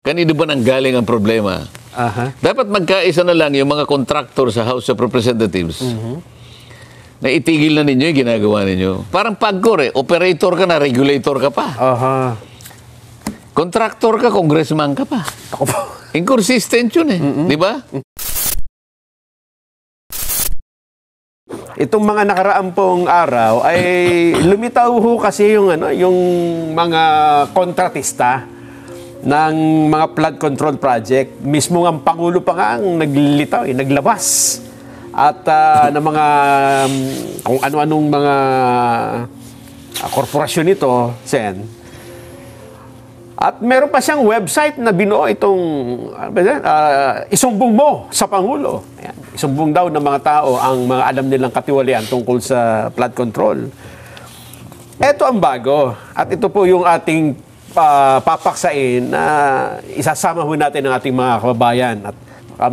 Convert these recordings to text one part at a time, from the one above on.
kanino ba nanggaling ang problema? Dapat magkaisa na lang yung mga contractor sa House of Representatives na itigil na ninyo yung ginagawa ninyo. Parang pagkor operator ka na, regulator ka pa. Contractor ka, congressman ka pa. Ako po. Inconsistent yun di ba? Itong mga nakaraang pong araw ay lumitaw ho kasi yung yung mga kontratista ng mga flood control project. Mismo ang Pangulo pa nga ang naglilitaw, naglabas. At ng mga kung ano-anong mga korporasyon ito, Sen. At meron pa siyang website na binuo itong isumbong mo sa Pangulo. Ayan. Isumbong daw ng mga tao ang mga alam nilang katiwalian tungkol sa flood control. Ito ang bago. At ito po yung ating papaksain na isasama ho natin ang ating mga kababayan. At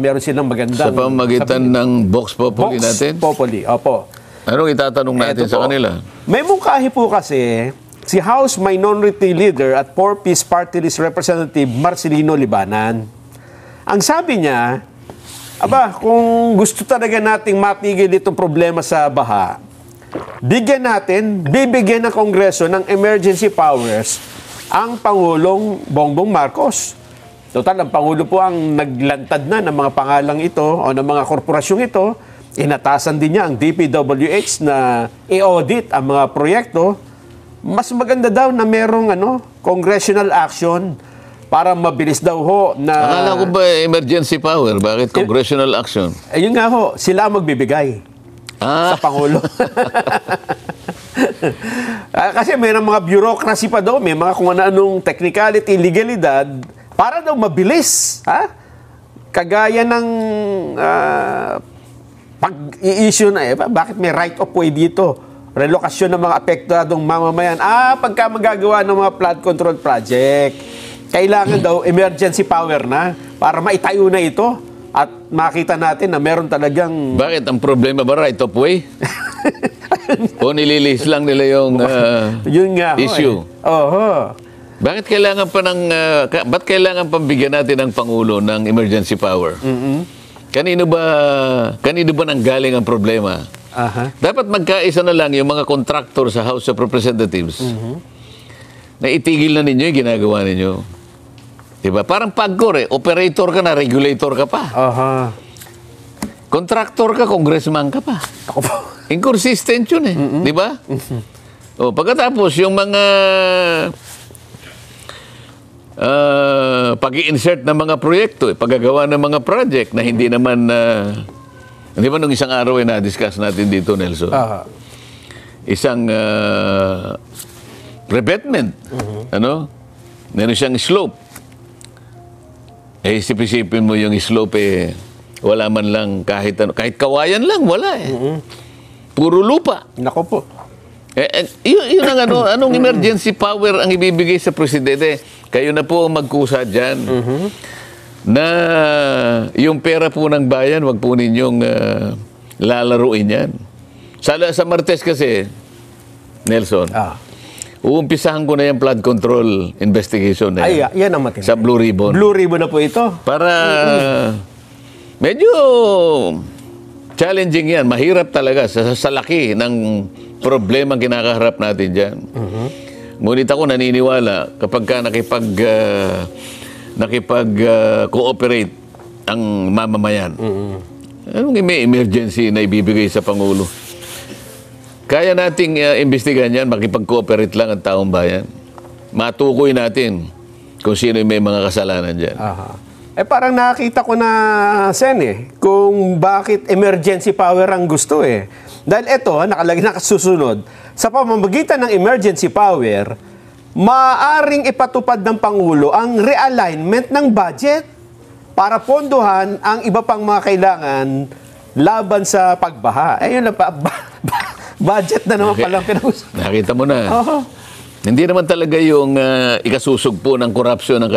meron silang magandang... Sa pamamagitan ng Vox Populi natin? Vox Populi, opo. Anong itatanong natin sa kanila? May mungkahi po kasi si House Minority Leader at 4-Piece Party List Representative Marcelino Libanan. Ang sabi niya, kung gusto talaga nating matigil itong problema sa baha, bibigyan ng Kongreso ng emergency powers ang Pangulong Bongbong Marcos. Total, ang Pangulo po ang naglantad na ng mga pangalang ito o ng mga korporasyong ito. Inatasan din niya ang DPWH na i-audit ang mga proyekto. Mas maganda daw na merong congressional action para mabilis daw ho na... Akala ko ba emergency power? Bakit congressional action? Ayun nga ho, sila ang magbibigay sa Pangulo. Kasi may mga bureaucracy pa daw, may mga kung ano-anong technicality, legalidad, para daw mabilis. Kagaya ng pag-i-issue na bakit may right of way dito? Relokasyon ng mga apektadong mamamayan. Pagka magagawa ng mga flood control project, kailangan daw emergency power na para maitayo na ito at makita natin na meron talagang... Bakit? Ang problema ba right of way? O nililihis lang nila yung yun nga, issue? Bakit kailangan pa ba't kailangan pambigyan natin ng Pangulo ng emergency power? Kanino ba nanggaling ang problema? Dapat magkaisa na lang yung mga contractor sa House of Representatives na itigil na ninyo yung ginagawa ninyo. Diba? Parang pagkor operator ka na, regulator ka pa. Contractor ka, congressman ka pa. Ako po. Inconsistent yun diba? Pagkatapos yung mga pag-i-insert ng mga proyekto, paggagawa ng mga project na hindi naman... Di ba nung isang araw na-discuss natin dito, Nelson? Isang revetment. Meron siyang slope. Isip-isipin mo yung slope wala man lang kahit kawayan lang, wala Puro lupa. Nako po. Yun ang anong emergency power ang ibibigay sa presidente? Kayo na po magkusa dyan. Na yung pera po ng bayan, wag po ninyong lalaruin yan. Sa Martes kasi, Nelson, uumpisahan ko na yung flood control investigation na yan. Yan ang matindi. Sa Blue Ribbon. Blue Ribbon na po ito. Para medyo challenging yan. Mahirap talaga sa laki ng problema kinakaharap natin dyan. Ngunit ako naniniwala kapag ka nakipag-cooperate ang mamamayan. Anong may emergency na ibibigay sa Pangulo? Kaya nating imbestigahan yan, makipag-cooperate lang ang taong bayan. Matukoy natin kung sino may mga kasalanan dyan. Parang nakita ko na, Sen, kung bakit emergency power ang gusto Dahil ito, nakasusunod, sa pamamagitan ng emergency power, maaaring ipatupad ng Pangulo ang realignment ng budget para pondohan ang iba pang mga kailangan laban sa pagbaha. Yun lang pa, budget na naman palang pinag-usapan. Nakita mo na. Hindi naman talaga yung ikasusugpo ng corruption ng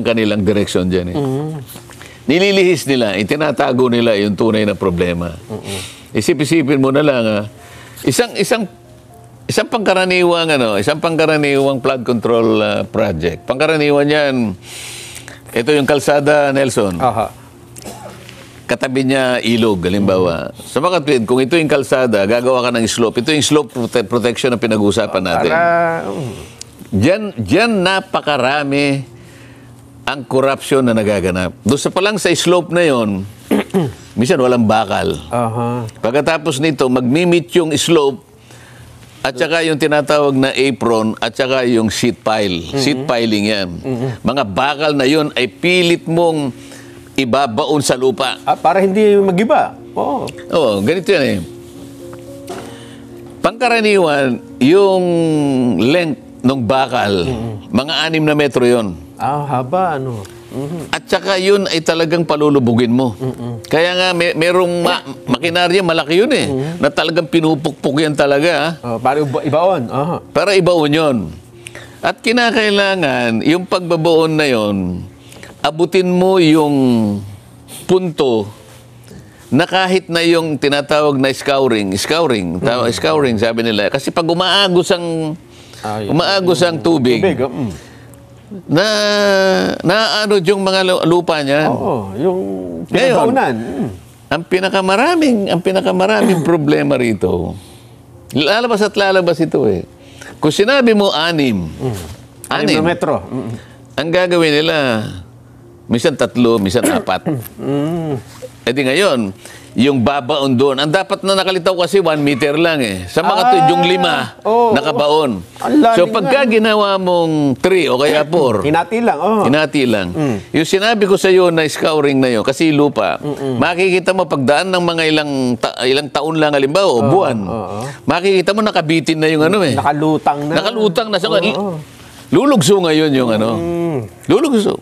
kanilang direksyon dyan. Nililihis nila, itinatago nila yung tunay na problema. Isip-isipin mo na lang, isang isang pangkaraniwang flood control project. Pangkaraniwan yan, ito yung kalsada, Nelson. Aha. Katabi niya ilog, halimbawa. Sa mga kapatid, kung ito yung kalsada, gagawa ka ng slope. Ito yung slope protection na pinag-uusapan natin. Diyan napakarami ang corruption na nagaganap. Doon sa palang sa slope na yon, minsan walang bakal. Pagkatapos nito, magmi-meet yung slope at saka yung tinatawag na apron at saka yung sheet pile. Sheet piling yan. Mga bakal na yon ay pilit mong ibabaon sa lupa. Para hindi mag-iba. Oo, ganito yan eh. Pangkaraniwan, yung length ng bakal, mga 6 na metro yon. Haba, ano. At saka yun ay talagang palulubugin mo. Kaya nga, merong makinarya, malaki yun eh, na talagang pinupukpuk yan talaga. Para ibaon. Para ibaon yun. At kinakailangan, yung pagbabaon na yon, abutin mo yung punto na kahit na yung tinatawag na scouring, sabi nila. Kasi pag umaagos ang tubig, ano yung mga lupa niyan. Yung pinabaunan. Ang pinakamaraming problema rito, lalabas ito eh. Kung sinabi mo 6 na metro. Ang gagawin nila, minsan 3, minsan 4. E di ngayon, yung babaon doon, ang dapat na nakalitaw kasi 1 meter lang eh. Sa mga yung 5, nakabaon. So pagka ginawa mong 3 o kaya 4, hinati lang. Yung sinabi ko sa iyo na scouring na yun, kasi lupa, makikita mo pagdaan ng mga ilang taon lang halimbawa o buwan, makikita mo nakabitin na yung ano eh. Nakalutang na. Lulugso ngayon yung ano. Lulugso.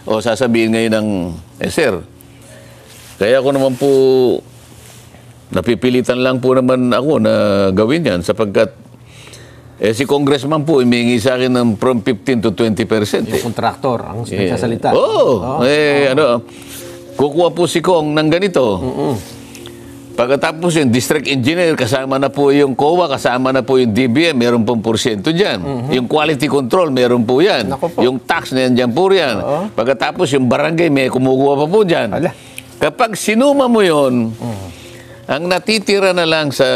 O sasabihin ngayon ng, sir, kaya ako naman po, napipilitan lang po naman ako na gawin yan sapagkat si congressman po humingi sa akin ng from 15 to 20%. Yung kontraktor ang nagsasalita. Kukuha po si Kong ng ganito. Pagkatapos yung district engineer, kasama na po yung COA, kasama na po yung DBM, meron pong porsyento dyan. Yung quality control, meron po yan. Yung tax na yan dyan po yan. Pagkatapos yung barangay, may kumukuha pa po dyan. Kapag sinuma mo yon, ang natitira na lang sa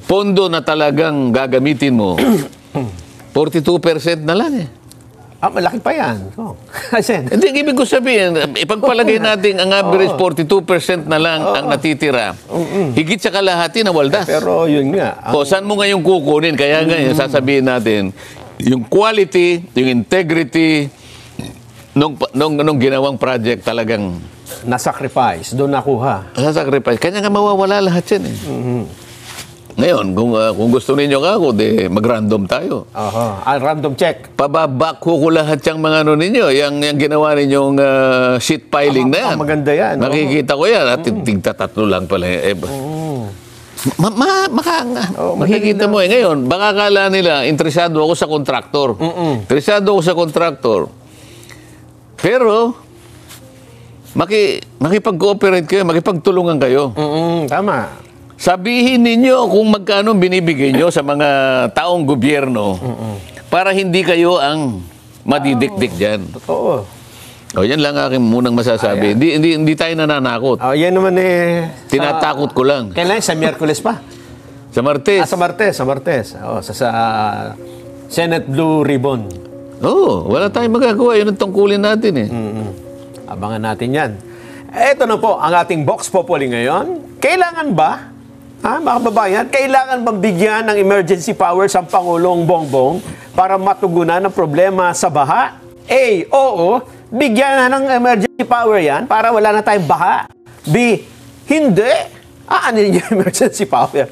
pondo na talagang gagamitin mo, 42% na lang eh. Malaki pa yan. Hindi, ibig ko sabihin, ipagpalagay natin ang average 42% na lang ang natitira. Higit sa kalahati na waldas. Pero yun nga. Saan mo ngayon kukunin? Kaya ngayon, sasabihin natin, yung quality, yung integrity, nung ginawang project talagang na-sacrifice, doon nakuha. Na-sacrifice. Kanya nga mawawala lahat yan eh. Ngayon, kung gusto ninyo ako, mag-random tayo. Random check. Pababak ko lahat yung mga ano ninyo, yung ginawa ninyong sheet piling na yan. Maganda yan. Makikita ko yan. At tigta-3 lang pala. Makikita mo eh. Ngayon, baka kala nila, interesado ako sa kontraktor. Interesado ako sa kontraktor. Pero, makipag-cooperate kayo, makipagtulungan kayo. Tama. Sabihin ninyo kung magkano binibigay nyo sa mga taong gobyerno para hindi kayo ang madidikdik dyan. Totoo. Yan lang aking munang masasabi. Hindi tayo nananakot. Yan naman eh. Tinatakot ko lang. Kailan? Sa Miyerkules pa? Sa Martes. Sa Martes. Sa Senate Blue Ribbon. Wala tayong magagawa. Yun ang tungkulin natin eh. Abangan natin yan. Ito na po ang ating Vox Populi ngayon. Kailangan ba, mga kababayan, kailangan bang bigyan ng emergency powers ang Pangulong Bongbong para matugunan ang problema sa baha? A, oo, bigyan na ng emergency power yan para wala na tayong baha. B, hindi. Ano yung emergency power?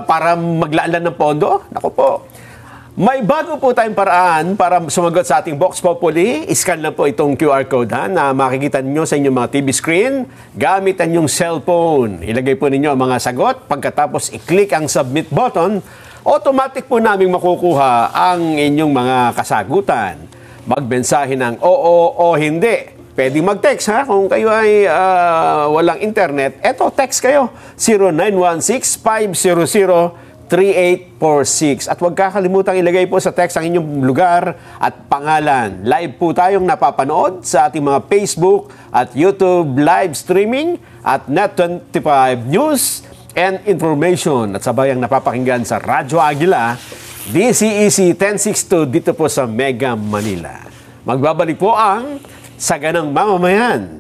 Para maglaan ng pondo? Naku po. May bago po tayong paraan para sumagot sa ating Vox Populi. Iscan lang po itong QR code na makikita ninyo sa inyong mga TV screen. Gamit ang inyong cellphone. Ilagay po ninyo ang mga sagot. Pagkatapos i-click ang submit button, automatic po namin makukuha ang inyong mga kasagutan. Magbensahe ng oo o hindi. Pwede mag-text ha kung kayo ay walang internet. Eto, text kayo 0916-500-3846. At huwag kakalimutang ilagay po sa text ang inyong lugar at pangalan. Live po tayong napapanood sa ating mga Facebook at YouTube live streaming at Net25 News and Information. At sabayang napapakinggan sa Radyo Agila, DCEC 1062 dito po sa Mega Manila. Magbabalik po ang Saganang Mamamayan.